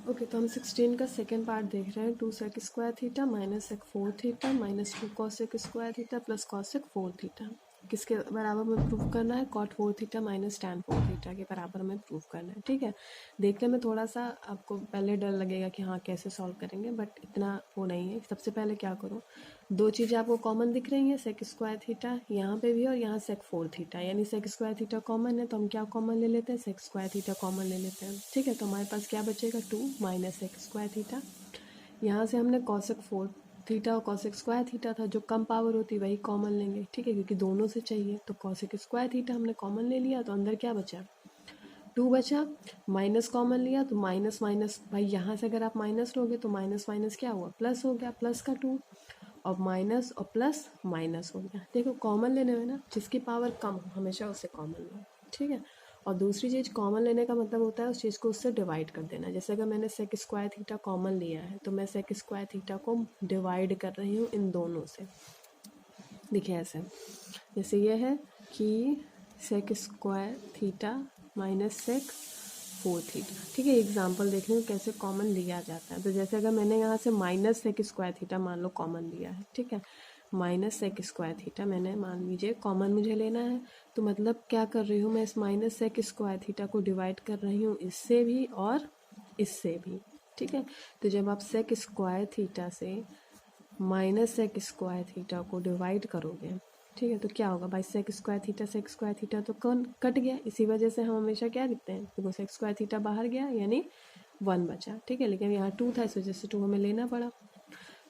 Okay, तो हम 16 का सेकेंड पार्ट देख रहे हैं। 2 sec square theta minus sec 4 theta minus 2 cosec square theta plus cosec 4 theta किसके बराबर में प्रूफ करना है? Cot 4 theta minus tan 4 theta के बराबर में प्रूफ करना है। ठीक है, देखने में थोड़ा सा आपको पहले डर लगेगा कि हाँ कैसे सॉल्व करेंगे, बट इतना वो नहीं है। सबसे पहले क्या करो, दो चीज़ें आपको कॉमन दिख रही हैं, सेक स्क्वायर थीटा यहाँ पे भी और यहाँ सेक 4 थीटा, यानी सेक स्क्वायर थीटा कॉमन है तो हम क्या कॉमन ले लेते हैं? सेक स्क्वायर थीटा कॉमन ले लेते हैं। ठीक है, तो हमारे पास क्या बचेगा? 2 माइनस सेक स्क्वायर थीटा। यहाँ से हमने कॉसेक 4 थीटा और कॉसेक स्क्वायर थीटा था, जो कम पावर होती वही कॉमन लेंगे। ठीक है, क्योंकि दोनों से चाहिए, तो कॉसेक स्क्वायर थीटा हमने कॉमन ले लिया, तो अंदर क्या बचा? 2 बचा। माइनस कॉमन लिया तो माइनस माइनस, भाई यहाँ से अगर आप माइनस लोगे तो माइनस माइनस क्या हुआ? प्लस हो गया, प्लस का 2 और माइनस और प्लस माइनस हो गया। देखो कॉमन लेने में ना, जिसकी पावर कम हो हमेशा उससे कॉमन लो। ठीक है, और दूसरी चीज़ कॉमन लेने का मतलब होता है उस चीज़ को उससे डिवाइड कर देना। जैसे अगर मैंने सेक स्क्वायर थीटा कॉमन लिया है तो मैं सेक स्क्वायर थीटा को डिवाइड कर रही हूँ इन दोनों से। देखिए ऐसे, जैसे ये है कि sec square theta minus sec 4 theta. ठीक है, एग्जाम्पल देख रहे हो कैसे कॉमन लिया जाता है। तो जैसे अगर मैंने यहाँ से माइनस सेक स्क्वायर थीटा मान लो कॉमन लिया है, ठीक है, माइनस सेक स्क्वायर थीटा मैंने मान लीजिए कॉमन मुझे लेना है, तो मतलब क्या कर रही हूँ मैं? इस माइनस सेक स्क्वायर थीटा को डिवाइड कर रही हूँ इससे भी और इससे भी। ठीक है, तो जब आप सेक स्क्वायर थीटा से माइनस सेक स्क्वायर थीटा को डिवाइड करोगे, ठीक है, तो क्या होगा भाई? सेक स्क्वायर थीटा तो कौन कट गया, इसी वजह से हम हमेशा क्या लिखते हैं? देखो सेक स्क्वायर थीटा बाहर गया यानी 1 बचा। ठीक है, लेकिन यहाँ 2 था इस वजह से 2 हमें लेना पड़ा,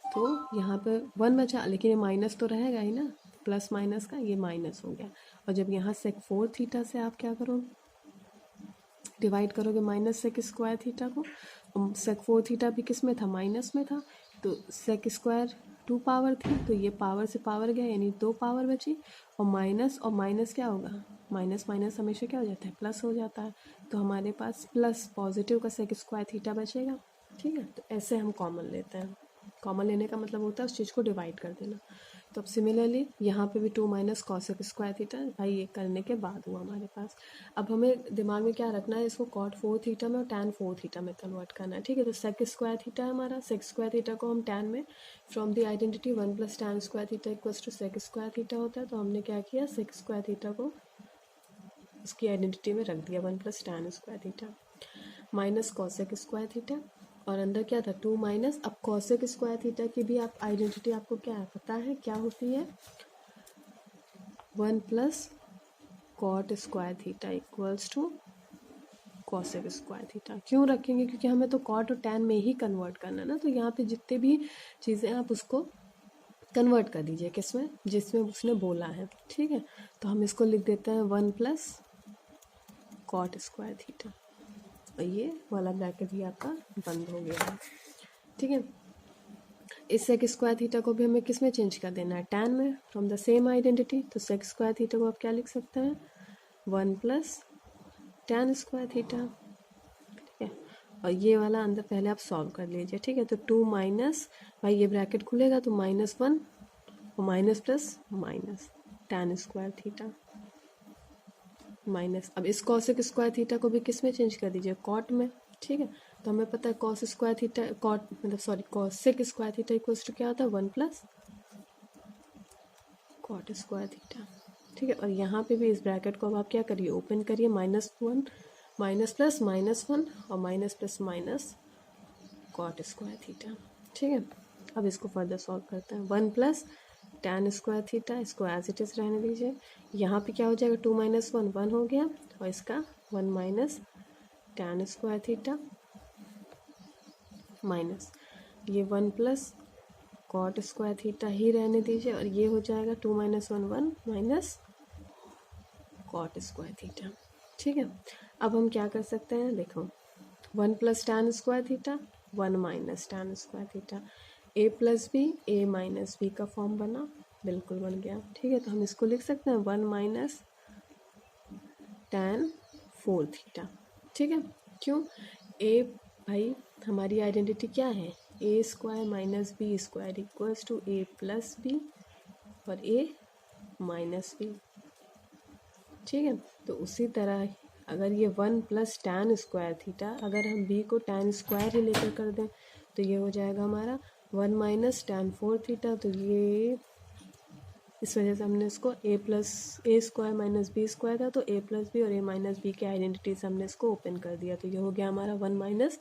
तो यहाँ पे 1 बचा, लेकिन ये माइनस तो रहेगा ही ना, प्लस माइनस का ये माइनस हो गया। और जब यहाँ सेक 4 थीटा से आप क्या करो? डिवाइड करोगे माइनस सेक स्क्वायर थीटा को। सेक 4 थीटा भी किस में था? माइनस में था, तो सेक स्क्वायर 2 पावर थी, तो ये पावर से पावर गया यानी 2 पावर बची। और माइनस क्या होगा? माइनस माइनस हमेशा क्या हो जाता है? प्लस हो जाता है, तो हमारे पास प्लस पॉजिटिव का सेक स्क्वायर थीटा बचेगा। ठीक है, तो ऐसे हम कॉमन लेते हैं। कॉमन लेने का मतलब होता है उस चीज़ को डिवाइड कर देना। तो अब सिमिलरली यहाँ पे भी 2 माइनस कॉसेक स्क्वायर थीटा, भाई ये करने के बाद हुआ हमारे पास। अब हमें दिमाग में क्या रखना है? इसको कॉट 4 थीटा में और टैन 4 थीटा में कन्वर्ट करना है। ठीक है, तो सेक स्क्वायर थीटा है हमारा, सेक स्क्वायर थीटा को हम टैन में, from the identity 1 plus tan square theta equals to sec square theta होता है, तो हमने क्या किया? सेक स्क्वायर थीटा को उसकी आइडेंटिटी में रख दिया 1 plus tan square theta minus cosec square theta, और अंदर क्या था? 2 माइनस। अब कॉसेक स्क्वायर थीटा की भी आप आइडेंटिटी आपको क्या है पता है क्या होती है? 1 plus cot square theta equals to cosec square theta. क्यों रखेंगे? क्योंकि हमें तो कॉट और टैन में ही कन्वर्ट करना है ना, तो यहाँ पे जितने भी चीज़ें आप उसको कन्वर्ट कर दीजिए किसमें? जिसमें उसने बोला है। ठीक है, तो हम इसको लिख देते हैं 1 प्लस कॉट स्क्वायर थीटा, और ये वाला ब्रैकेट भी आपका बंद हो गया है। ठीक है, इस सेक स्क्वायर थीटा को भी हमें किस में चेंज कर देना है? टैन में, फ्रॉम द सेम आइडेंटिटी। तो सेक स्क्वायर थीटा को आप क्या लिख सकते हैं? 1 प्लस टैन स्क्वायर थीटा। ठीक है, और ये वाला अंदर पहले आप सॉल्व कर लीजिए। ठीक है, तो 2 माइनस, भाई ये ब्रैकेट खुलेगा तो -1 और minus plus minus tan square theta minus. अब इस कॉसेक स्क्वायर थीटा को भी किस में चेंज कर दीजिए? कॉट में। ठीक है, तो हमें पता है कॉस स्क्वायर थीटा कॉट मतलब sorry cosec square theta equals to क्या होता है? 1 प्लस कॉट स्क्वायर थीटा। ठीक है, और यहाँ पे भी इस ब्रैकेट को अब आप क्या करिए? ओपन करिए, -1 माइनस प्लस -1 और minus plus minus cot square theta. ठीक है, अब इसको फर्दर सॉल्व करते हैं। 1 प्लस टैन स्क्वायर थीटा, इसको एज इट इज़ रहने दीजिए। यहाँ पे क्या हो जाएगा? 2 माइनस 1 1 हो गया, और इसका 1 minus tan square theta minus ये 1 प्लस कॉट स्क्वायर थीटा ही रहने दीजिए, और ये हो जाएगा 2 minus 1 1 minus cot square theta. ठीक है, अब हम क्या कर सकते हैं? देखो 1 plus tan square theta 1 minus tan square theta, A plus B A minus B का फॉर्म बना, बिल्कुल बन गया। ठीक है, तो हम इसको लिख सकते हैं 1 माइनस टैन 4 थीटा। ठीक है, क्यों? ए, भाई हमारी आइडेंटिटी क्या है? A square minus B square equals to A plus B और ए माइनस बी। ठीक है, तो उसी तरह अगर ये 1 प्लस tan स्क्वायर थीटा, अगर हम b को tan स्क्वायर ही लेकर कर दें तो ये हो जाएगा हमारा 1 माइनस tan 4 थीटा। तो ये इस वजह से हमने इसको a square minus B square था, तो a प्लस बी और a माइनस बी की आइडेंटिटी से हमने इसको ओपन कर दिया। तो ये हो गया हमारा 1 माइनस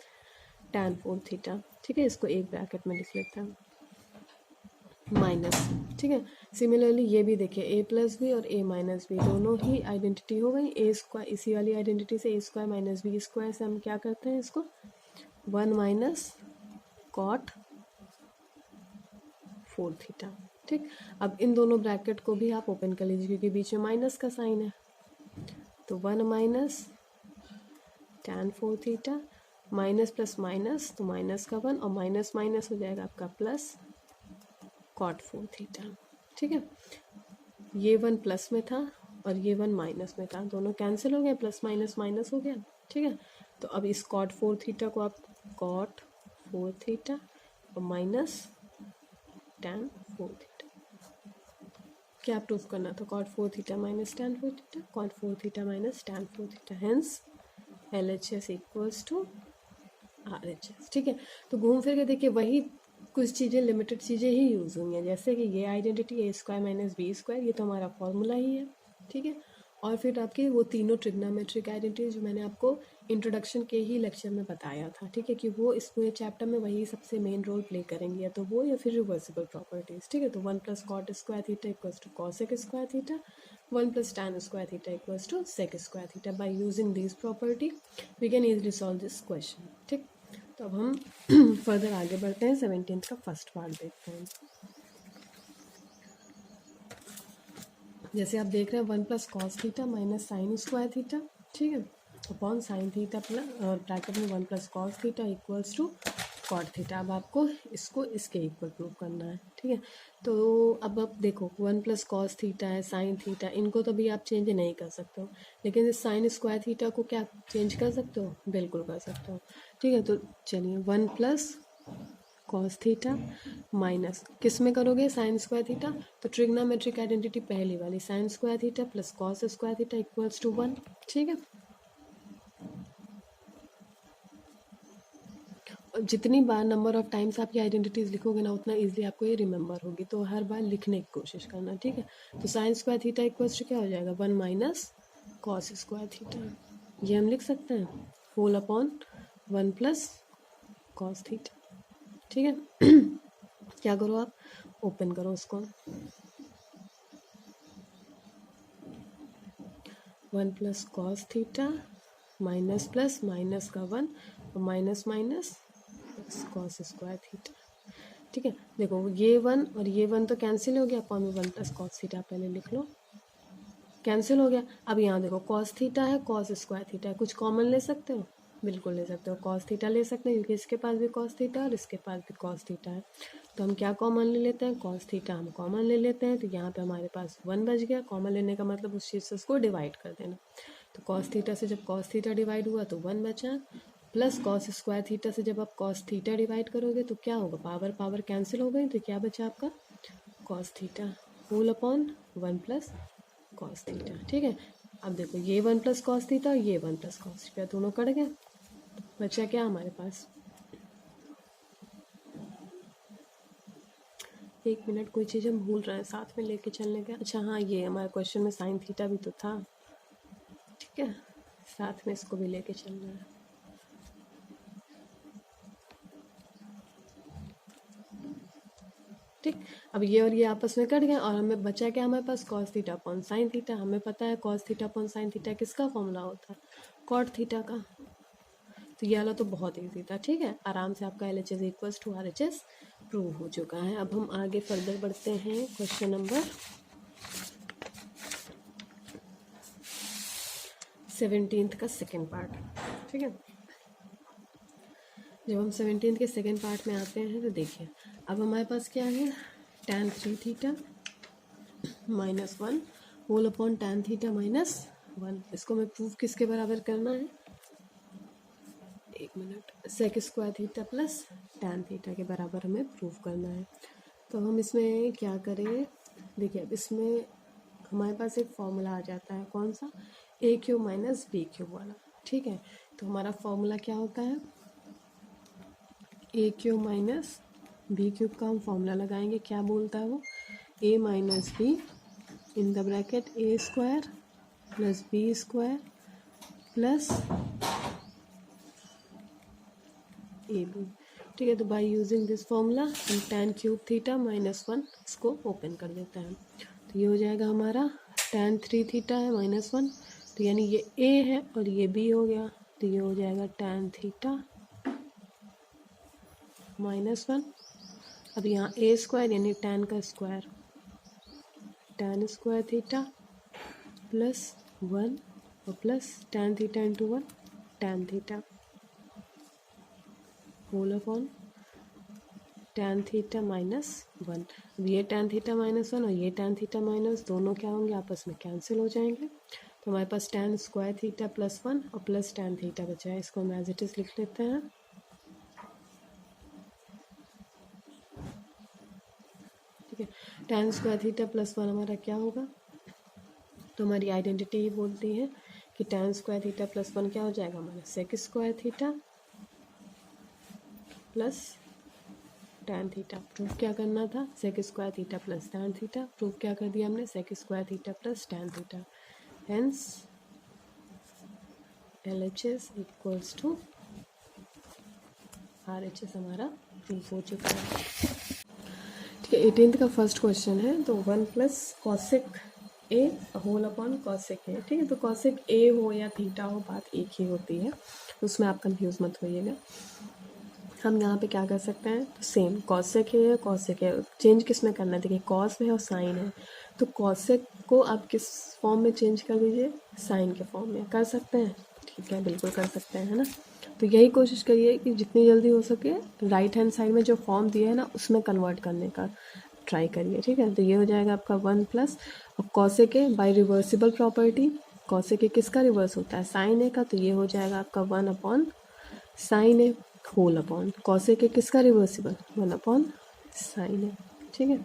tan 4 थीटा। ठीक है, इसको एक ब्रैकेट में लिख लेते हैं माइनस। ठीक है, सिमिलरली ये भी देखिए a प्लस बी और a माइनस बी दोनों ही आइडेंटिटी हो गई। a स्क्वायर, इसी वाली आइडेंटिटी से a square minus B square से हम क्या करते हैं इसको 1 माइनस कॉट 4 थीटा। ठीक, अब इन दोनों ब्रैकेट को भी आप ओपन कर लीजिए क्योंकि बीच में माइनस का साइन है। तो 1 minus tan 4 theta, minus plus minus तो माइनस का 1 और माइनस माइनस हो जाएगा आपका प्लस कॉट 4 थीटा। ठीक है, ये 1 प्लस में था और ये 1 माइनस में था, दोनों कैंसिल हो गए, प्लस माइनस माइनस हो गया। ठीक है, तो अब इस कॉट 4 थीटा को आप कॉट 4 थीटा और माइनस tan 4 थीटा, क्या प्रूफ करना था cot 4 theta minus tan 4 theta, cot 4 theta minus tan 4 theta, hence LHS equals to RHS। ठीक है, तो घूम फिर के देखिए वही कुछ चीज़ें लिमिटेड चीज़ें ही यूज़ हुई हैं, जैसे कि ये identity a square minus B square, ये तो हमारा फॉर्मूला ही है। ठीक है, और फिर आपके वो तीनों ट्रिग्नोमेट्रिक आइडेंटिटी जो मैंने आपको इंट्रोडक्शन के ही लेक्चर में बताया था। ठीक है, कि वो इस पूरे चैप्टर में वही सबसे मेन रोल प्ले करेंगे, या तो वो या फिर रिवर्सिबल प्रॉपर्टीज। ठीक है, तो 1 plus cot square theta equals to cosec square theta, 1 plus tan square theta equals to sec square theta. By using this property we can easily solve this question. ठीक, तो अब हम फर्दर आगे बढ़ते हैं, 17th का फर्स्ट पार्ट देखते हैं। जैसे आप देख रहे हैं 1 plus cos theta minus sine square theta. ठीक है, अपॉन साइन थीटा प्लस और ब्रैकेट में 1 plus cos theta equals to cot theta. अब आपको इसको इसके इक्वल प्रूव करना है। ठीक है, तो अब आप देखो 1 प्लस कॉस थीटा है, साइन थीटा, इनको तो भी आप चेंज नहीं कर सकते हो, लेकिन इस साइन स्क्वायर थीटा को क्या चेंज कर सकते हो? बिल्कुल कर सकते हो। ठीक है, तो चलिए 1 प्लस कॉस थीटा माइनस किस में करोगे? साइन स्क्वायर थीटा, तो ट्रिग्नोमेट्रिक आइडेंटिटी पहली वाली sine square theta plus cos square theta equals to 1। ठीक है, जितनी बार नंबर ऑफ टाइम्स आप ये आइडेंटिटीज लिखोगे ना उतना इजीली आपको ये रिमेंबर होगी, तो हर बार लिखने की कोशिश करना। ठीक है, तो sine square theta equals to क्या हो जाएगा 1 माइनस कॉस स्क्वायर थीटा, ये हम लिख सकते हैं whole upon 1 plus cos theta. ठीक है, क्या करो आप ओपन करो उसको, 1 plus cos theta minus plus minus का 1 और minus minus cos square theta. ठीक है, देखो ये 1 और ये 1 तो कैंसिल हो गया, अपॉन में 1 प्लस कॉस थीटा पहले लिख लो, कैंसिल हो गया। अब यहाँ देखो कॉस थीटा है, कॉस स्क्वायर थीटा है, कुछ कॉमन ले सकते हो? बिल्कुल ले सकते हो, कॉस थीटा ले सकते हैं क्योंकि इसके पास भी कॉस थीटा और इसके पास भी कॉस थीटा है। तो हम क्या कॉमन ले लेते हैं? कॉस थीटा हम कॉमन ले लेते हैं, तो यहाँ पे हमारे पास 1 बच गया। कॉमन लेने का मतलब उस चीज़ से उसको डिवाइड कर देना, तो कॉस थीटा से जब कॉस थीटा डिवाइड हुआ तो 1 बचा, प्लस कॉस स्क्वायर थीटा से जब आप कॉस थीटा डिवाइड करोगे तो क्या होगा? पावर पावर कैंसिल हो गई, तो क्या बचा आपका cos theta whole upon 1 plus cos theta. ठीक है, अब देखो ये 1 प्लस कॉस थीटा और ये 1 प्लस कॉस थीटा दोनों कट गए, बचा क्या हमारे पास? एक मिनट, कोई चीज़ हम भूल रहे हैं साथ में लेके चलने का। अच्छा हाँ, ये हमारे क्वेश्चन में साइन थीटा भी तो था। ठीक है, साथ में इसको भी लेके चलना है। ठीक, अब ये और ये आपस में कट गए और हमें बचा क्या हमारे पास? Cos theta upon sine theta. हमें पता है cos theta upon sine theta किसका फॉर्मूला होता है? कॉट थीटा का। तो ये वाला तो बहुत ईजी था। ठीक है, आराम से आपका LHS equals to RHS prove हो चुका है। अब हम आगे फर्दर बढ़ते हैं, क्वेश्चन नंबर 17th का सेकेंड पार्ट। ठीक है, जब हम 17th के सेकेंड पार्ट में आते हैं तो देखिए अब हमारे पास क्या है? tan 3 theta minus 1 whole upon tan theta minus 1। इसको मैं प्रूव किसके बराबर करना है? एक minute, sec square theta plus tan theta के बराबर हमें प्रूव करना है। तो हम इसमें क्या करें? देखिए अब इसमें हमारे पास एक फॉर्मूला आ जाता है, कौन सा? A cube minus B cube वाला, ठीक है। तो हमारा फॉर्मूला क्या होता है, A cube minus B cube का हम फॉर्मूला लगाएंगे, क्या बोलता है वो, A minus B in the bracket A square plus B square plus A B, ठीक है। तो बाय यूजिंग दिस फॉर्मूला हम tan क्यूब थीटा -1 इसको ओपन कर देते हैं, तो ये हो जाएगा हमारा tan 3 थीटा है -1, तो यानी ये ए है और ये बी हो गया, तो ये हो जाएगा tan थीटा -1। अब यहाँ ए स्क्वायर यानी tan का square, tan square theta plus 1 और plus tan theta into 1 tan theta whole upon tan theta -1। अब ये tan थीटा -1 और ये tan थीटा माइनस दोनों क्या होंगे, आपस में कैंसिल हो जाएंगे, तो हमारे पास tan स्क्वायर थीटा +1 और प्लस tan थीटा बचा है, इसको हम एज इट इज़ लिख लेते हैं। ठीक है, tan स्क्वायर थीटा +1 हमारा क्या होगा, तो हमारी आइडेंटिटी ही बोलती है कि tan स्क्वायर थीटा +1 क्या हो जाएगा हमारा sec square theta plus tan theta. Proof क्या करना था, sec square theta plus tan theta, proof क्या कर दिया हमने, sec square theta plus tan theta, hence LHS equals to RHS हमारा प्रूफ हो चुका है। ठीक है, 18th का फर्स्ट क्वेश्चन है, तो 1 plus cosec A whole upon cosec A, ठीक है। तो कॉसेक ए हो या थीटा हो, बात एक ही होती है, उसमें आप कंफ्यूज मत होइएगा। हम यहाँ पे क्या कर सकते हैं, तो सेम कॉसेक है या कॉसेक है, चेंज किस में करना है, देखिए कॉस में और साइन है, तो कॉसेक को आप किस फॉर्म में चेंज कर दीजिए, साइन के फॉर्म में कर सकते हैं, ठीक है, बिल्कुल कर सकते हैं, है ना। तो यही कोशिश करिए कि जितनी जल्दी हो सके राइट हैंड साइड में जो फॉर्म दिया है ना उसमें कन्वर्ट करने का ट्राई करिए, ठीक है। तो ये हो जाएगा आपका 1 प्लस, और cosec A by reversible property, cosec A किसका रिवर्स होता है, साइन ए का, तो ये हो जाएगा आपका 1 upon sine A whole upon cosec A किसका रिवर्सिबल, 1 अपॉन साइन ए, ठीक है।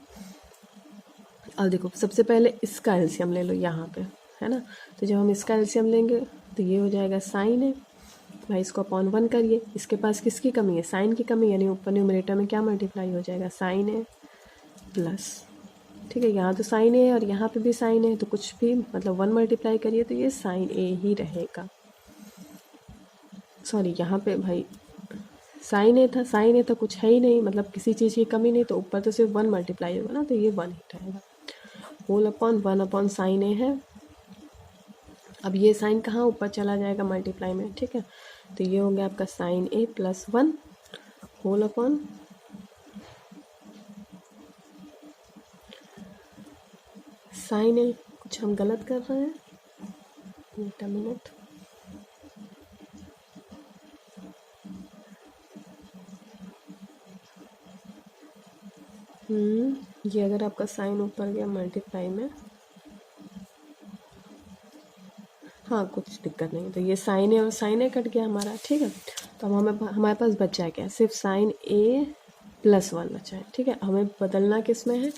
अब देखो सबसे पहले इसका एलसीएम ले लो यहाँ पे, है ना, तो जब हम इसका एलसीएम लेंगे तो ये हो जाएगा साइन ए, भाई इसको अपॉन 1 करिए, इसके पास किसकी कमी है, साइन की कमी, यानी ऊपर न्यूमरेटर में क्या मल्टीप्लाई हो जाएगा, साइन ए प्लस, ठीक है, यहाँ तो साइन ए है और यहाँ पे भी साइन है, तो कुछ भी मतलब 1 मल्टीप्लाई करिए तो ये साइन ए ही रहेगा, सॉरी यहाँ पे भाई साइन ए था, साइन ए तो कुछ है ही नहीं, मतलब किसी चीज़ की कमी नहीं, तो ऊपर तो सिर्फ 1 मल्टीप्लाई होगा ना, तो ये 1 ही रहेगा, होल अपॉन 1 अपॉन साइन ए है। अब ये साइन कहाँ ऊपर चला जाएगा मल्टीप्लाई में, ठीक है, तो ये हो गया आपका साइन ए प्लस 1 होल अपॉन साइन ए, कुछ हम गलत कर रहे हैं, वेट अ मिनट, ये अगर आपका साइन ऊपर गया मल्टीप्लाई में, हाँ कुछ दिक्कत नहीं, तो ये साइन ए और साइन ए कट गया हमारा, ठीक है। तो अब हमारे पास बचा क्या है, सिर्फ साइन ए प्लस 1 बचा है, ठीक है। हमें बदलना किस में है,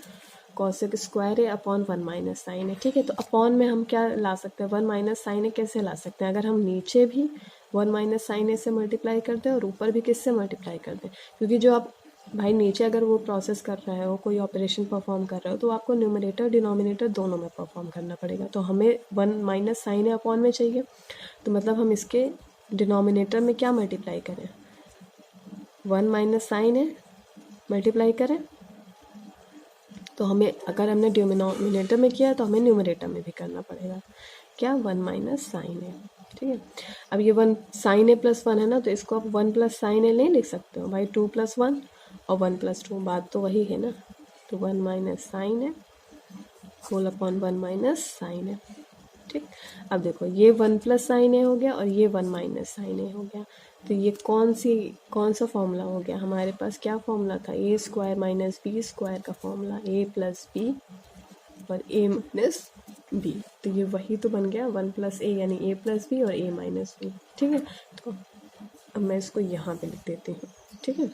cosec square A upon 1 minus sine ए, ठीक है। तो अपॉन में हम क्या ला सकते हैं, 1 माइनस साइन ए कैसे ला सकते हैं, अगर हम नीचे भी 1 माइनस साइन ए से मल्टीप्लाई कर दें और ऊपर भी किससे मल्टीप्लाई कर दें, क्योंकि जो आप भाई नीचे अगर वो प्रोसेस कर रहा है, वो कोई ऑपरेशन परफॉर्म कर रहा हो, तो आपको न्यूमरेटर डिनोमिनेटर दोनों में परफॉर्म करना पड़ेगा, तो हमें 1 माइनस साइन ए अपॉन में चाहिए, तो मतलब हम इसके डिनोमिनेटर में क्या मल्टीप्लाई करें, 1 माइनस साइन ए मल्टीप्लाई करें, तो हमें अगर हमने डिनोमिनेटर में किया है तो हमें न्यूमरेटर में भी करना पड़ेगा, क्या 1 माइनस साइन ए, ठीक है। अब ये 1 साइन ए प्लस 1 है ना, तो इसको आप 1 प्लस साइन ए नहीं लिख सकते हो भाई, 2 प्लस 1 और 1 प्लस 2, बात तो वही है ना, तो 1 minus sine A whole upon 1 minus sine ए, ठीक। अब देखो ये 1 प्लस साइन ए हो गया और ये 1 माइनस साइन ए हो गया, तो ये कौन सा फॉर्मूला हो गया हमारे पास, क्या फॉर्मूला था, ए स्क्वायर माइनस बी स्क्वायर का फॉर्मूला, ए प्लस बी और ए माइनस बी, तो ये वही तो बन गया 1 प्लस ए यानी ए प्लस बी और ए माइनस बी, ठीक है। तो अब मैं इसको यहाँ पे लिख देती हूँ, ठीक है।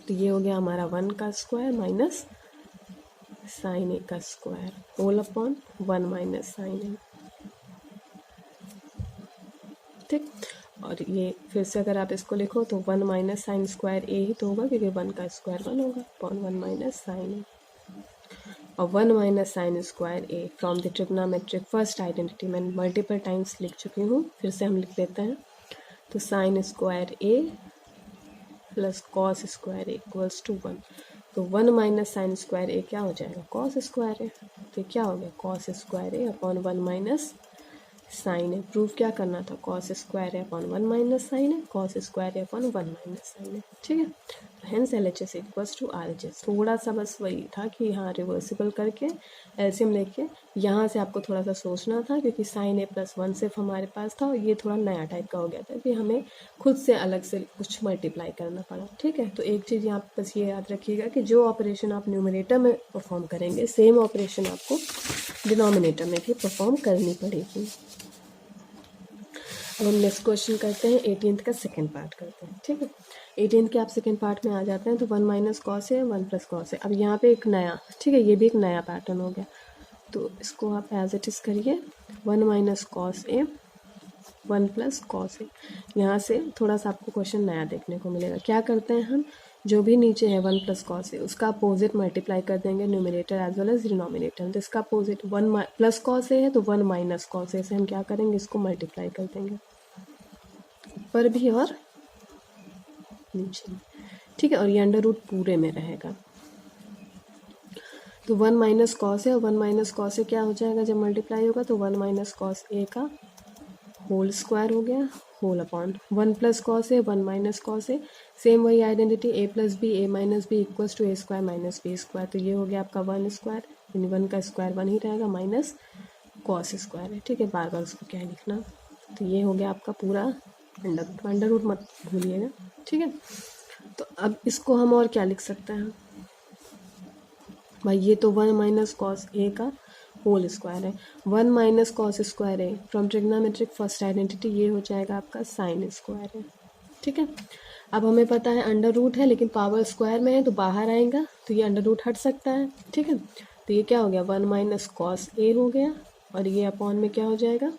तो ये हो गया हमारा 1 का स्क्वायर माइनस साइन ए का square whole upon 1 minus sine A, और ये फिर से अगर आप इसको लिखो तो 1 माइनस साइन स्क्वायर ए ही तो होगा, क्योंकि 1 का स्क्वायर 1 होगा अपॉन 1 माइनस साइन ए। और 1 minus sine square A from the trigonometric first identity मैंने मल्टीपल टाइम्स लिख चुकी हूँ, फिर से हम लिख देते हैं। तो sine square A plus cos square A equals to 1। तो 1 माइनस साइन स्क्वायर ए क्या हो जाएगा, कॉस स्क्वायर ए। तो क्या हो गया, cos square A upon 1 minus sine है। प्रूफ क्या करना था, कॉस स्क्वायर है अपॉन 1 माइनस साइन है, कॉस स्क्वायर है अपॉन 1 माइनस साइन है, ठीक है। तो hence LHS equals to RHS। थोड़ा सा बस वही था कि हाँ रिवर्सिबल करके एलसीएम लेके यहाँ से आपको थोड़ा सा सोचना था, क्योंकि साइन ए प्लस 1 सिर्फ हमारे पास था और ये थोड़ा नया टाइप का हो गया था कि हमें खुद से अलग से कुछ मल्टीप्लाई करना पड़ा, ठीक है। तो एक चीज़ यहाँ बस ये याद रखिएगा कि जो ऑपरेशन आप न्यूमरेटर में परफॉर्म करेंगे सेम ऑपरेशन आपको डिनोमिनेटर में भी परफॉर्म करनी पड़ेगी। अब हम नेक्स्ट क्वेश्चन करते हैं, 18th का सेकंड पार्ट करते हैं, ठीक है। 18th के आप सेकंड पार्ट में आ जाते हैं। तो 1 माइनस कॉस है 1 प्लस कॉस है। अब यहाँ पे एक नया, ठीक है, ये भी एक नया पैटर्न हो गया। तो इसको आप एज इट इज़ करिए, 1 minus cos A 1 plus cos ए। यहाँ से थोड़ा सा आपको क्वेश्चन नया देखने को मिलेगा। क्या करते हैं हम, जो भी नीचे है 1 प्लस कॉस ए उसका अपोजिट मल्टीप्लाई कर देंगे numerator as well as denominator. तो इसका अपोजिट 1 प्लस कॉस ए है तो 1 माइनस कॉस ए से हम क्या करेंगे, इसको मल्टीप्लाई कर देंगे ऊपर भी और नीचे, ठीक है। और ये अंडर रूट पूरे में रहेगा। तो 1 माइनस कॉस है और 1 माइनस कॉस ए क्या हो जाएगा जब मल्टीप्लाई होगा, तो 1 माइनस कॉस ए का होल स्क्वायर हो गया whole upon 1 plus cos A 1 minus cos A. Same वही identity A plus B A minus B equals to A square minus B square. तो ये हो गया आपका 1 स्क्वायर, यानी 1 का स्क्वायर 1 ही रहेगा माइनस कॉस स्क्वायर है, ठीक है। बार बार उसको क्या लिखना। तो ये हो गया आपका पूरा अंडर रूट मत भूलिएगा, ठीक है। तो अब इसको हम और क्या लिख सकते हैं भाई, ये तो 1 माइनस कॉस ए का होल स्क्वायर है। 1 माइनस कॉस स्क्वायर है फ्रॉम ट्रिग्नोमेट्रिक फर्स्ट आइडेंटिटी, ये हो जाएगा आपका साइन स्क्वायर है, ठीक है। अब हमें पता है अंडर रूट है लेकिन पावर स्क्वायर में है तो बाहर आएगा, तो ये अंडर रूट हट सकता है, ठीक है। तो ये क्या हो गया 1 माइनस कॉस ए हो गया और ये अपॉन में क्या हो जाएगा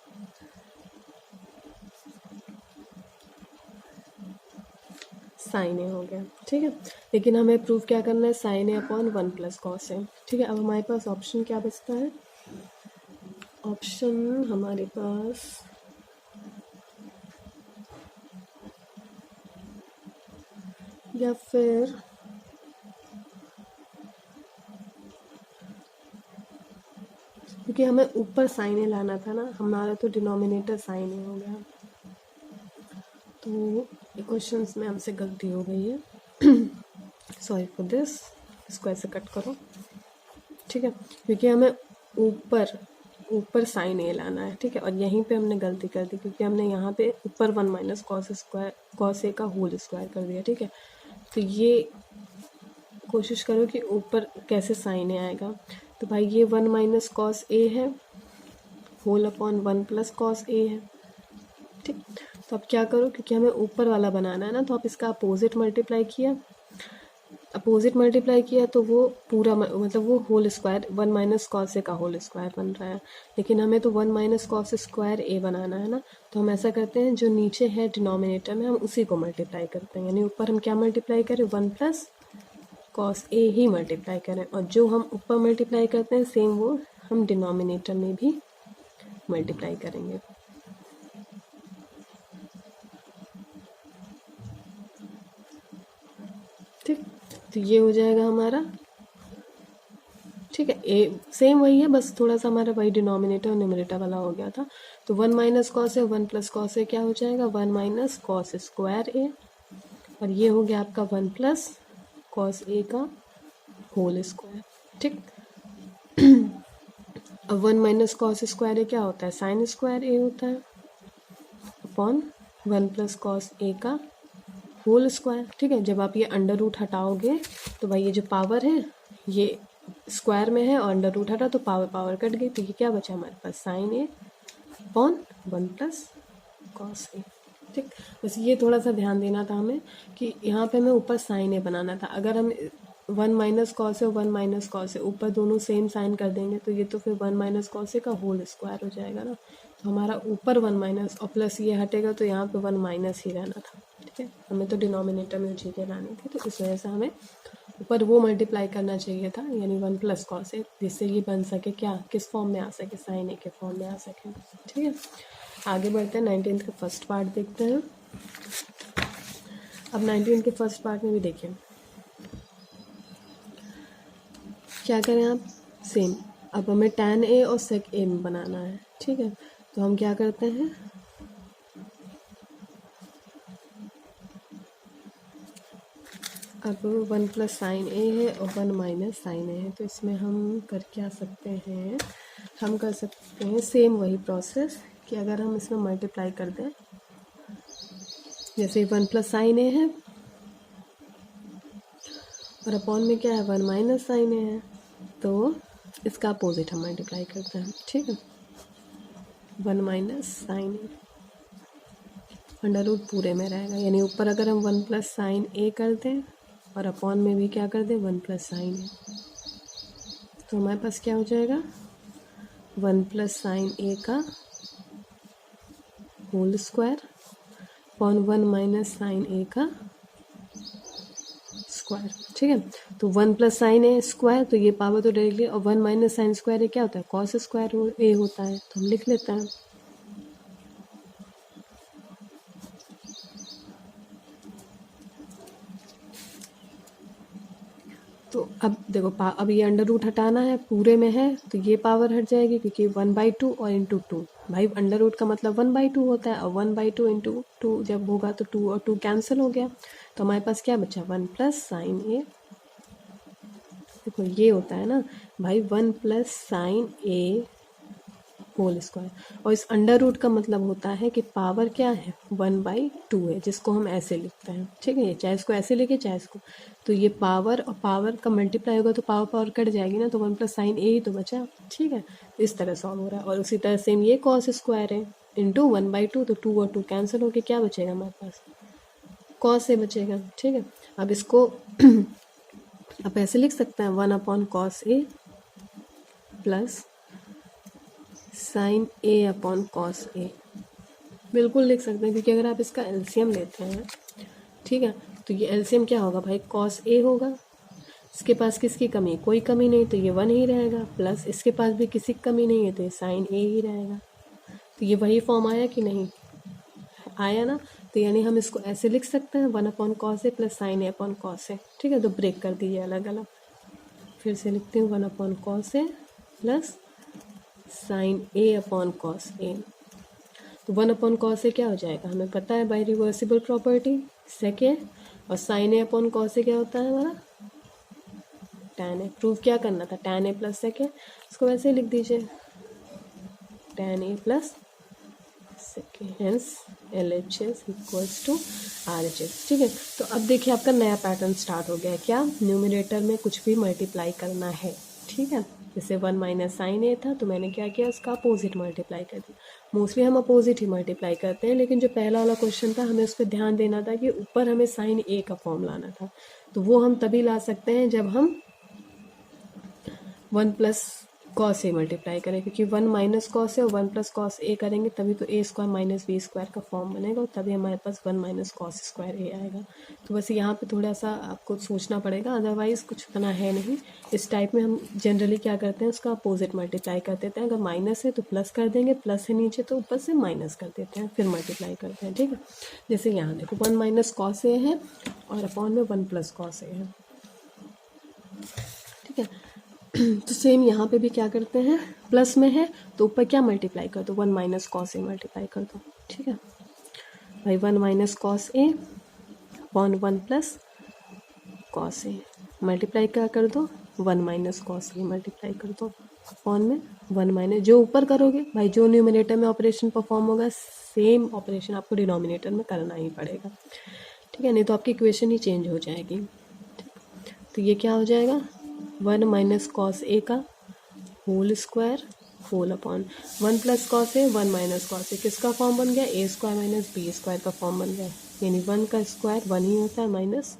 साइन ए हो गया, ठीक है। लेकिन हमें प्रूफ क्या करना है, साइन ए अपॉन 1 प्लस कॉस ए, ठीक है। अब हमारे पास ऑप्शन क्या बचता है, ऑप्शन हमारे पास या फिर क्योंकि हमें ऊपर साइन ए लाना था ना, हमारा तो डिनोमिनेटर साइन ए हो गया। तो क्वेश्चन में हमसे गलती हो गई है, सॉरी फॉर दिस। इसको ऐसे कट करो, ठीक है, क्योंकि हमें ऊपर साइन ए लाना है, ठीक है। और यहीं पे हमने गलती कर दी क्योंकि हमने यहाँ पे ऊपर 1 माइनस कॉस ए का होल स्क्वायर कर दिया, ठीक है। तो ये कोशिश करो कि ऊपर कैसे साइन ए आएगा। तो भाई ये 1 माइनस कॉस ए है होल अपॉन 1 प्लस कॉस ए है, ठीक। तो अब क्या करो, क्योंकि हमें ऊपर वाला बनाना है ना, तो आप इसका अपोजिट मल्टीप्लाई किया तो वो पूरा मतलब वो whole square 1 minus cos A का होल स्क्वायर बन रहा है। लेकिन हमें तो 1 माइनस कॉस स्क्वायर ए बनाना है ना, तो हम ऐसा करते हैं जो नीचे है डिनोमिनेटर में हम उसी को मल्टीप्लाई करते हैं, यानी ऊपर हम क्या मल्टीप्लाई करें 1 प्लस कॉस ए ही मल्टीप्लाई करें, और जो हम ऊपर मल्टीप्लाई करते हैं सेम वो हम डिनोमिनेटर में भी मल्टीप्लाई करेंगे, ठीक। तो ये हो जाएगा हमारा, ठीक है। ए सेम वही है, बस थोड़ा सा हमारा वही डिनोमिनेटर और न्यूमरेटर वाला हो गया था। तो 1 minus cos A 1 plus cos ए क्या हो जाएगा 1 माइनस कॉस स्क्वायर ए, और ये हो गया आपका 1 प्लस कॉस ए का होल स्क्वायर, ठीक। अब 1 माइनस कॉस स्क्वायर ए क्या होता है साइन स्क्वायर ए होता है अपॉन 1 प्लस कॉस ए का होल स्क्वायर, ठीक है। जब आप ये अंडर रूट हटाओगे तो भाई ये जो पावर है ये स्क्वायर में है और अंडर रूट हटा तो पावर कट गई, तो ये क्या बचा हमारे पास साइन ए अपॉन 1 प्लस कॉस ए, ठीक। बस ये थोड़ा सा ध्यान देना था हमें कि यहाँ पे हमें ऊपर साइन ए बनाना था। अगर हम 1 minus cos A 1 minus cos ए ऊपर दोनों सेम साइन कर देंगे तो ये तो फिर 1 माइनस कॉस ए का होल स्क्वायर हो जाएगा ना, तो हमारा ऊपर 1 माइनस और प्लस ये हटेगा तो यहाँ पे 1 माइनस ही रहना था, ठीक है। हमें तो डिनोमिनेटर में चीज़ें लानी थी, तो इस वजह से हमें ऊपर वो मल्टीप्लाई करना चाहिए था, यानी 1 प्लस कॉस ए, जिससे ये बन सके क्या, किस फॉर्म में आ सके, साइन ए के फॉर्म में आ सके, ठीक है। आगे बढ़ते हैं, 19th का फर्स्ट पार्ट देखते हैं। अब 19th के फर्स्ट पार्ट में भी देखिए क्या करें आप, सेम। अब हमें tan ए और sec ए में बनाना है, ठीक है। तो हम क्या करते हैं, अब 1 प्लस साइन ए है और 1 माइनस साइन ए है, तो इसमें हम कर क्या सकते हैं, हम कर सकते हैं सेम वही प्रोसेस कि अगर हम इसमें मल्टीप्लाई कर दें, जैसे 1 प्लस साइन ए है और अपॉन में क्या है 1 माइनस साइन ए है, तो इसका अपोजिट हम मल्टीप्लाई करते हैं, ठीक है। 1 minus sine A under root पूरे में रहेगा, यानी ऊपर अगर हम 1 प्लस साइन ए कर दें और अपॉन में भी क्या कर दें 1 प्लस साइन ए, तो हमारे पास क्या हो जाएगा 1 प्लस साइन ए का whole square upon 1 minus sine A का स्क्वायर, ठीक है। तो 1 प्लस साइन ए स्क्वायर, तो ये पावर तो डायरेक्टली, और 1 माइनस साइन स्क्वायर ए क्या होता है, कॉस स्क्वायर ए होता है, तो हम लिख लेते हैं। तो अब देखो अब ये अंडर रूट हटाना है, पूरे में है तो ये पावर हट जाएगी, क्योंकि 1/2 और इंटू 2, भाई अंडर रूट का मतलब 1/2 होता है, और 1/2 इंटू 2 जब होगा तो 2 और 2 कैंसिल हो गया, तो हमारे पास क्या बचा 1 प्लस साइन ए, देखो ये होता है ना भाई 1 plus sine A whole square, और इस अंडर रूट का मतलब होता है कि पावर क्या है 1/2 है, जिसको हम ऐसे लिखते हैं, ठीक है। चाहे इसको ऐसे लिखे चाहे इसको, तो ये पावर और पावर का मल्टीप्लाई होगा तो पावर पावर कट जाएगी ना, तो 1 प्लस साइन ए ही तो बचा, ठीक है। इस तरह सॉल्व हो रहा है, और उसी तरह सेम ये कॉस स्क्वायर है इंटू 1/2, तो 2 और 2 कैंसिल होके क्या बचेगा हमारे पास, कॉस ए बचेगा, ठीक है। अब इसको आप ऐसे लिख सकते हैं 1 upon cos A plus sine A upon cos A, बिल्कुल लिख सकते हैं, क्योंकि अगर आप इसका एलसीएम लेते हैं, ठीक है, तो ये एलसीएम क्या होगा भाई कॉस ए होगा, इसके पास किसकी कमी, कोई कमी नहीं, तो ये 1 ही रहेगा, प्लस इसके पास भी किसी की कमी नहीं है तो ये साइन ए ही रहेगा, तो ये वही फॉर्म आया कि नहीं आया ना। तो यानी हम इसको ऐसे लिख सकते हैं 1 upon cos A plus sine A upon cos A, ठीक है। तो ब्रेक कर दीजिए अलग अलग, फिर से लिखती हूँ 1 upon cos A plus sine A upon cos A, तो 1 अपॉन कॉस ए क्या हो जाएगा, हमें पता है बाई रिवर्सिबल प्रॉपर्टी सेक ए, और sign A upon cos A क्या होता है हमारा tan ए, प्रूव क्या करना था tan ए प्लस सेक ए, इसको वैसे ही लिख दीजिए tan A plus sec A, hence LHS equals to RHS, ठीक है। तो अब देखिए आपका नया पैटर्न स्टार्ट हो गया है, क्या न्यूमरेटर में कुछ भी मल्टीप्लाई करना है, ठीक है। जैसे 1 माइनस साइन ए था तो मैंने क्या किया उसका अपोजिट मल्टीप्लाई कर दिया, मोस्टली हम अपोजिट ही मल्टीप्लाई करते हैं, लेकिन जो पहला वाला क्वेश्चन था हमें उस पर ध्यान देना था कि ऊपर हमें साइन ए का फॉर्म लाना था, तो वो हम तभी ला सकते हैं जब हम 1 प्लस कॉस ए मल्टीप्लाई करें, क्योंकि 1 माइनस कॉस ए और 1 प्लस कॉस ए करेंगे तभी तो ए स्क्वायर माइनस बी स्क्वायर का फॉर्म बनेगा, और तभी हमारे पास 1 माइनस कॉस स्क्वायर ए आएगा। तो बस यहाँ पे थोड़ा सा आपको सोचना पड़ेगा, अदरवाइज कुछ इतना है नहीं। इस टाइप में हम जनरली क्या करते हैं उसका अपोजिट मल्टीप्लाई कर देते हैं, अगर माइनस है तो प्लस कर देंगे, प्लस है नीचे तो ऊपर से माइनस कर देते हैं, फिर मल्टीप्लाई करते हैं, ठीक है। जैसे यहाँ देखो 1 माइनस कॉस ए है और अपॉन में 1 प्लस कॉस ए है, ठीक है। तो सेम यहाँ पे भी क्या करते हैं, प्लस में है तो ऊपर क्या मल्टीप्लाई कर दो 1 माइनस कॉस ए मल्टीप्लाई कर दो, ठीक है भाई 1 minus cos A upon 1 plus cos A multiply क्या कर दो 1 माइनस कॉस ए मल्टीप्लाई कर दो अपॉन में 1 माइनस, जो ऊपर करोगे भाई जो न्यूमरेटर में ऑपरेशन परफॉर्म होगा सेम ऑपरेशन आपको डिनोमिनेटर में करना ही पड़ेगा, ठीक है, नहीं तो आपकी इक्वेशन ही चेंज हो जाएगी। तो ये क्या हो जाएगा 1 माइनस कॉस ए का whole square whole upon 1 plus cos A 1 minus cos A, किसका फॉर्म बन गया A square minus B square का फॉर्म बन गया, यानी 1 का स्क्वायर 1 ही होता है माइनस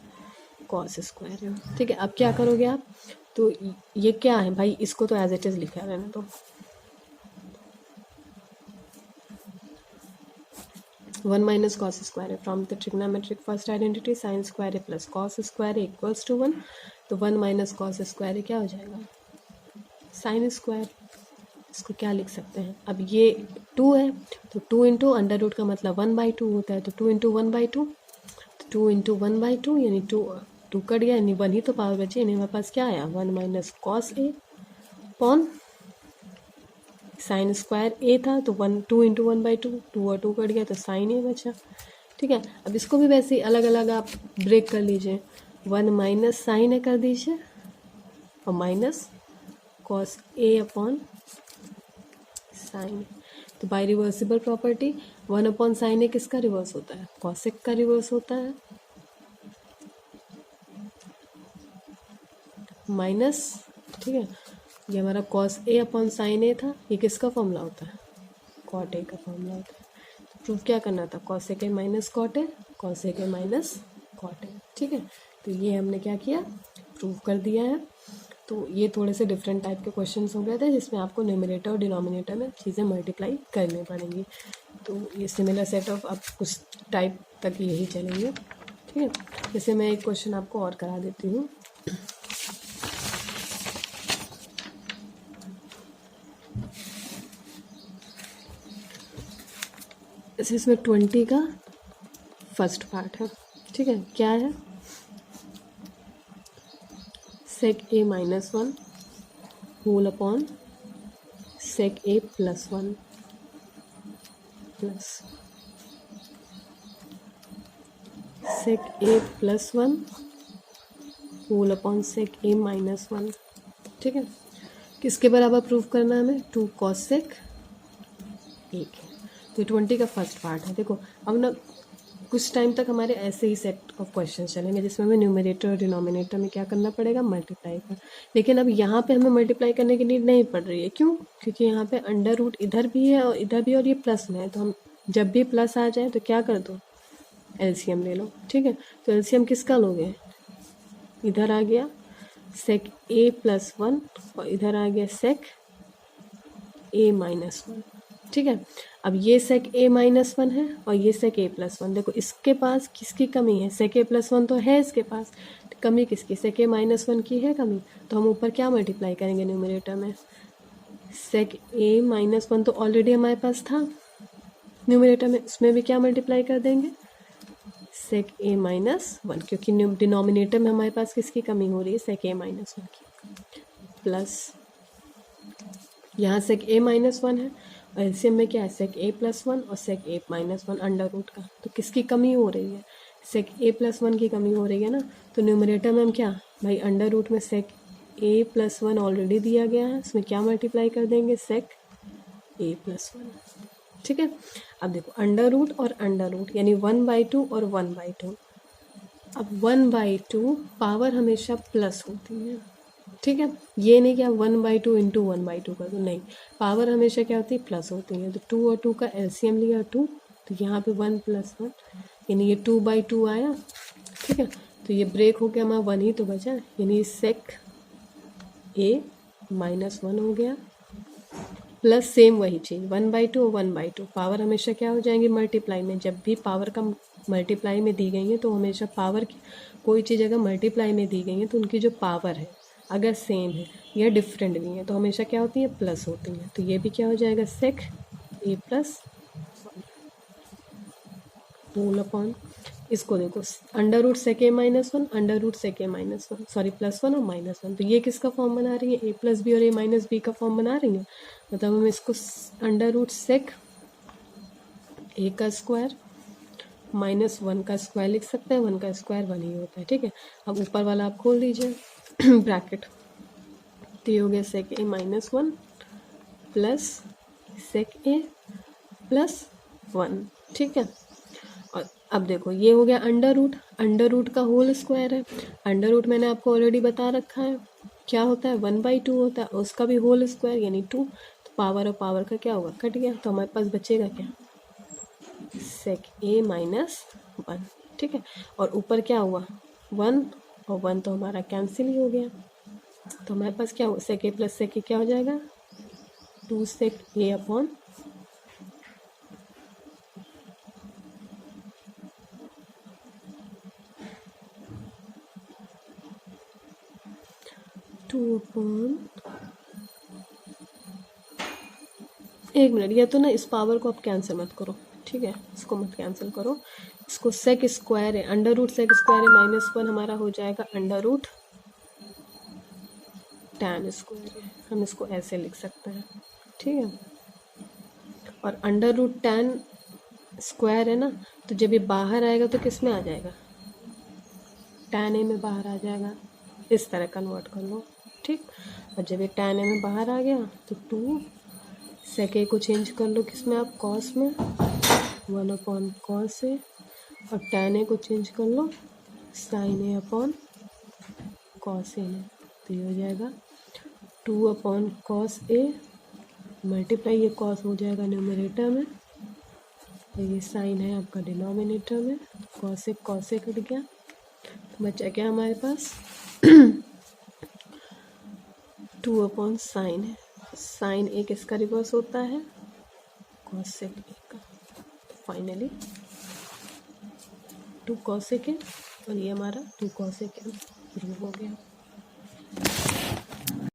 कॉस स्क्वायर है, ठीक है। अब क्या करोगे आप, तो ये क्या है भाई, इसको तो एज इट इज़ लिखा है रहने तो, 1 माइनस कॉस स्क्वायर है from the trigonometric first identity sine square है plus cos square equals to 1, तो 1 माइनस कॉस स्क्वायर क्या हो जाएगा, साइन स्क्वायर। इसको क्या लिख सकते हैं, अब ये 2 है तो 2 इंटू अंडर रूट का मतलब 1/2 होता है, तो 2 इंटू 1/2, तो 2 इंटू 1/2 यानी 2 कट गया यानी 1 ही तो पावर बची, यानी हमारे पास क्या आया 1 माइनस कॉस ए पॉन साइन स्क्वायर ए था, तो 2 इंटू 1/2, 2 और 2 कट गया तो साइन ए बचा। ठीक है, अब इसको भी वैसे ही अलग अलग आप ब्रेक कर लीजिए, 1 माइनस साइन ए कर दीजिए और minus cos A upon sine. तो by reversible property 1 upon sine A किसका रिवर्स होता है, कॉसेक का रिवर्स होता है, माइनस, ठीक है, ये हमारा कॉस ए अपॉन साइन ए था, ये किसका फॉर्मूला होता है, कॉट ए का फॉर्मूला होता है। तो प्रूफ क्या करना था, cosec A minus cot A, cosec A minus cot A. ठीक है, तो ये हमने क्या किया, प्रूफ कर दिया है। तो ये थोड़े से डिफरेंट टाइप के क्वेश्चंस हो गए थे जिसमें आपको न्यूमरेटर और डिनोमिनेटर में चीज़ें मल्टीप्लाई करनी पड़ेंगी। तो ये सिमिलर सेट ऑफ अब कुछ टाइप तक यही चलेंगे। ठीक है, जैसे मैं एक क्वेश्चन आपको और करा देती हूँ। इसमें 20 का फर्स्ट पार्ट है। ठीक है, क्या है, सेक ए माइनस 1 होल अपॉन सेक ए प्लस 1 प्लस सेक ए प्लस 1 होल अपॉन सेक ए माइनस 1। ठीक है, किसके बराबर प्रूफ करना है हमें, 2 कॉस सेक ए। तो 20 का फर्स्ट पार्ट है। देखो अब ना कुछ टाइम तक हमारे ऐसे ही सेट ऑफ क्वेश्चन चलेंगे जिसमें हमें न्यूमरेटर और डिनोमिनेटर में क्या करना पड़ेगा, मल्टीप्लाई कर। लेकिन अब यहाँ पे हमें मल्टीप्लाई करने की नीड नहीं पड़ रही है, क्यों, क्योंकि यहाँ पे अंडर रूट इधर भी है और इधर भी, और ये प्लस में है, तो हम जब भी प्लस आ जाए तो क्या कर दो, एलसीएम ले लो। ठीक है, तो एलसीएम किसका लोगे, इधर आ गया सेक ए प्लस 1 और इधर आ गया सेक ए माइनस 1। ठीक है, अब ये सेक ए माइनस 1 है और ये सेक ए प्लस 1। देखो इसके पास किसकी कमी है, सेक ए प्लस 1 तो है इसके पास, कमी किसकी, सेक ए माइनस 1 की है कमी। तो हम ऊपर क्या मल्टीप्लाई करेंगे न्यूमरेटर में, सेक ए माइनस 1 तो ऑलरेडी हमारे पास था न्यूमरेटर में, उसमें भी क्या मल्टीप्लाई कर देंगे, सेक ए माइनस 1, क्योंकि डिनोमिनेटर में हमारे पास किसकी कमी हो रही है, सेक ए माइनस 1 की, प्लस यहाँ सेक ए माइनस 1 है और एलसीएम में क्या है, सेक ए प्लस 1 और सेक ए माइनस 1 अंडर रूट का, तो किसकी कमी हो रही है, सेक ए प्लस 1 की कमी हो रही है ना। तो न्यूमरेटर में हम क्या, भाई अंडर रूट में सेक ए प्लस 1 ऑलरेडी दिया गया है, उसमें क्या मल्टीप्लाई कर देंगे, सेक ए प्लस 1। ठीक है, अब देखो अंडर रूट और अंडर रूट यानी 1/2 और 1/2। अब 1/2 पावर हमेशा प्लस होती है। ठीक है, ये नहीं कि आप 1/2 इंटू 1/2 कर दो, नहीं, पावर हमेशा क्या होती है, प्लस होती है। तो 2 और 2 का एलसीएम लिया 2, तो यहाँ पे 1 + 1 यानी ये 2/2 आया। ठीक है, तो ये ब्रेक हो गया, हमारा 1 ही तो बचा, यानी सेक ए माइनस 1 हो गया, प्लस सेम वही चीज़ 1/2 और 1/2। पावर हमेशा क्या हो जाएंगी, मल्टीप्लाई में, जब भी पावर का मल्टीप्लाई में दी गई है तो हमेशा पावर की कोई चीज़ अगर मल्टीप्लाई में दी गई है तो उनकी जो पावर है अगर सेम है या डिफरेंट भी है तो हमेशा क्या होती है, प्लस होती है। तो ये भी क्या हो जाएगा, सेक ए प्लस होल अपॉन, इसको देखो अंडर रूट सेक ए माइनस 1 अंडर रूट सेक ए माइनस 1, सॉरी +1 और -1, तो ये किसका फॉर्म बना रही है, ए प्लस बी और ए माइनस बी का फॉर्म बना रही है। मतलब हम इसको अंडर रूट सेक ए का स्क्वायर -1 का स्क्वायर लिख सकते हैं, 1 का स्क्वायर 1 ही होता है। ठीक है, अब ऊपर वाला आप खोल दीजिए ब्रैकेट, तो ये हो गया सेक ए -1 प्लस सेक ए प्लस 1। ठीक है, और अब देखो ये हो गया अंडर रूट का होल स्क्वायर है। अंडर रूट मैंने आपको ऑलरेडी बता रखा है क्या होता है, 1/2 होता है, उसका भी होल स्क्वायर यानी 2। तो पावर और पावर का क्या होगा, कट गया, तो हमारे पास बचेगा क्या, सेक ए -1। ठीक है, और ऊपर क्या हुआ 1 और 1 तो हमारा कैंसिल ही हो गया, तो हमारे पास क्या हो, सेक ए प्लस सेक ए क्या हो जाएगा, 2 सेक ए अपॉन 2 एक मिनट, ये तो ना इस पावर को आप कैंसिल मत करो, ठीक है, इसको मत कैंसिल करो, इसको सेक स्क्वायर है, अंडर रूट सेक स्क्वायर है -1 हमारा हो जाएगा अंडर रूट tan स्क्वायर है, हम इसको ऐसे लिख सकते हैं, ठीक है। और अंडर रूट tan स्क्वायर है ना, तो जब ये बाहर आएगा तो किस में आ जाएगा, tan a में बाहर आ जाएगा, इस तरह कन्वर्ट कर लो, ठीक। और जब ये tan a में बाहर आ गया तो 2 सेक a को चेंज कर लो किस में, आप कॉस में, 1/cos a, और tan a को चेंज कर लो sin a/cos a में, तो ये हो जाएगा 2/cos a मल्टीप्लाई, ये कॉस हो जाएगा न्यूमरेटर में, तो ये साइन है आपका डिनोमिनेटर में, कॉस से कट गया, तो बचा क्या हमारे पास 2/sin है, साइन एक इसका रिवर्स होता है कॉस से का, फाइनली 2 cos है, और ये हमारा 2 cos है प्रूव हो गया।